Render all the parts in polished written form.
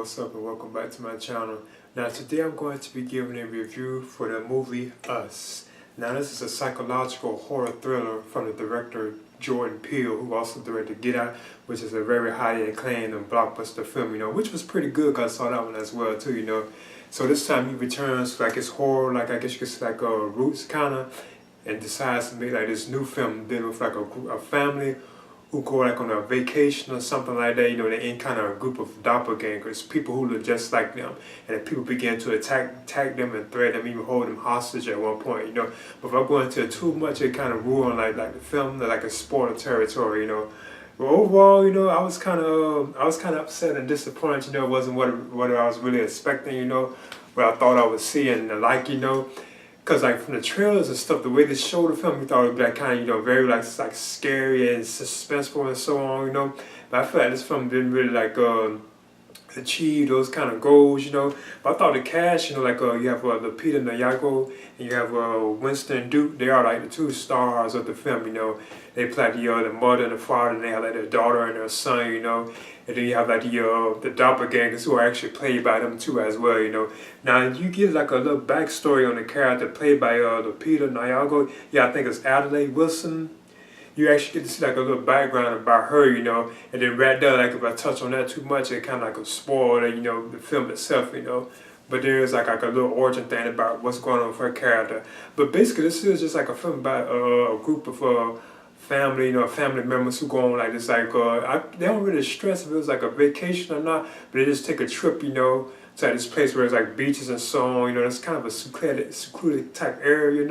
what's up and welcome back to my channel. Now today I'm going to be giving a review for the movie Us. Now this is a psychological horror thriller from the director Jordan Peele, who also directed Get Out, which is a very highly acclaimed and blockbuster film, which was pretty good because I saw that one as well too, So this time he returns like his horror, like I guess you could say like roots kind of, and decides to make like this new film dealing with like a family who go like on a vacation or something like that, they're in kind of a group of doppelgangers, people who look just like them, and then people begin to attack them and threaten them, even hold them hostage at one point, But if I go into it too much, it kind of ruin like the film, like a spoiler territory, But overall, I was kind of upset and disappointed, it wasn't what I was really expecting, what I thought I would see and like, Because like from the trailers and stuff, the way they showed the film, you thought it would be like kind of, very like scary and suspenseful and so on, But I feel like this film didn't really like achieve those kind of goals, But I thought the cast, you have Peter Nyong'o and you have Winston Duke. They are like the two stars of the film, They play the mother and the father, and they have like their daughter and their son, And then you have like the doppelgangers who are actually played by them too as well, Now you get like a little backstory on the character played by the Peter Nyong'o. Yeah, I think it's Adelaide Wilson. You actually get to see like a little background about her, And then right there, like if I touch on that too much, it kind of like a spoil, the film itself, But there is like a little origin thing about what's going on with her character. But basically, this is just like a film about a group of family, family members who go on like this, like they don't really stress if it was like a vacation or not, but they just take a trip, to like this place where it's like beaches and so on, It's kind of a secluded type area,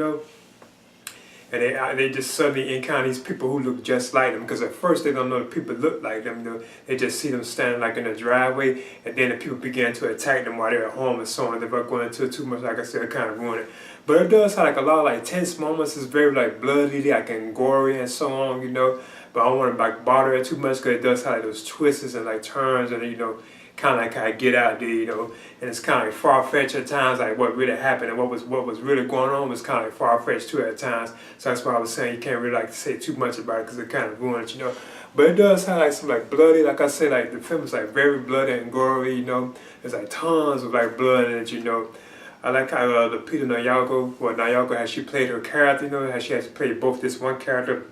And they just suddenly encounter these people who look just like them, because at first they don't know the people look like them, They just see them standing like in the driveway, and then the people begin to attack them while they're at home and so on. If I go into it too much, like I said, it kind of ruin it. But it does have like a lot of like tense moments. It's very like bloody, like and gory and so on, But I don't want to like bother it too much, because it does have like those twists and like turns, and kind of like how I get out there, And it's kind of like far-fetched at times, like what really happened and what was really going on was kind of like far-fetched too at times. So that's why I was saying you can't really like say too much about it, because it kind of ruins, But it does have like some like bloody, like I said, like the film is like very bloody and gory, There's like tons of like blood in it, I like how the Peter Nyong'o, how she played her character, how she has to play both this one character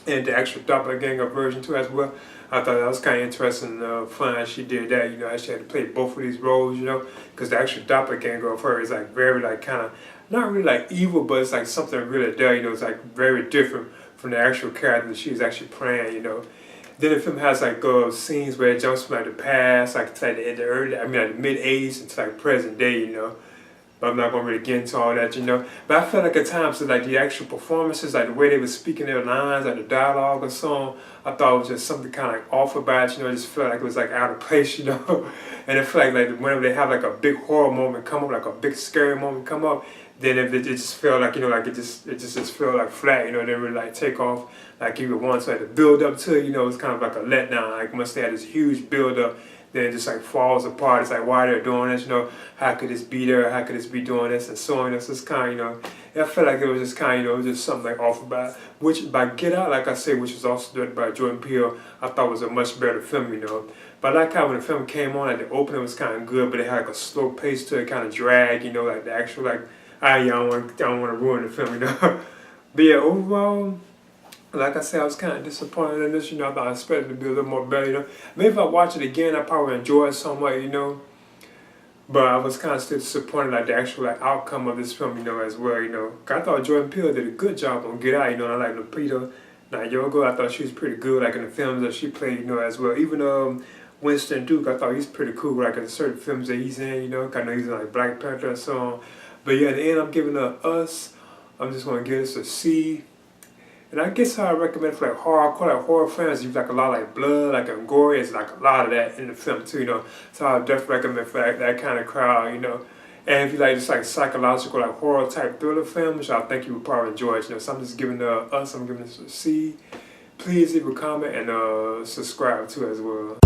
and the actual doppelganger version too as well. I thought that was kind of interesting, fun how she did that, how she had to play both of these roles, because the actual doppelganger of her is like very like kind of, not really like evil, but it's like something really there, It's like very different from the actual character that she's actually playing, Then the film has like scenes where it jumps from like the past, like to like the mid-80s into like present day, But I'm not going to really get into all that, But I felt like at times that like the actual performances, like the way they were speaking their lines, like the dialogue and so on, I thought it was just something kind of like off about it, I just felt like it was like out of place, And I feel like whenever they have like a big horror moment come up, like a big scary moment come up, then if it just felt like, like it just felt like flat, it didn't really like take off like you would want. So like the build up to it, it's kind of like a letdown. Like once they had this huge build up, then it just like falls apart. It's like, why they're doing this, how could this be there, how could this be doing this, and so on. So it's kind of, I felt like it was just kind of, just something like off about it. Which by Get Out, like I said, which was also directed by Jordan Peele, I thought was a much better film, But I like how when the film came on, like the opening was kind of good, but it had like a slow pace to it, kind of drag, like the actual like, I don't want to ruin the film, But yeah, overall, like I said, I was kind of disappointed in this, I thought I expected it to be a little more better, Maybe if I watch it again, I probably enjoy it somewhat, But I was kind of still disappointed, like the actual like outcome of this film, as well, I thought Jordan Peele did a good job on Get Out, I like Lupita Nyong'o. I thought she was pretty good, like in the films that she played, as well. Even Winston Duke, I thought he's pretty cool, like in certain films that he's in, I know he's in like Black Panther and so on. But yeah, in the end, I'm giving Us. I'm just going to give this a C. And I guess how I recommend for like horror fans, you like a lot of like blood, like and gory. It's like a lot of that in the film too, So I definitely recommend for that kind of crowd, And if you like just like psychological, like horror type thriller films, I think you would probably enjoy it, So I'm just giving Us. I'm giving this a C. Please leave a comment and subscribe too as well.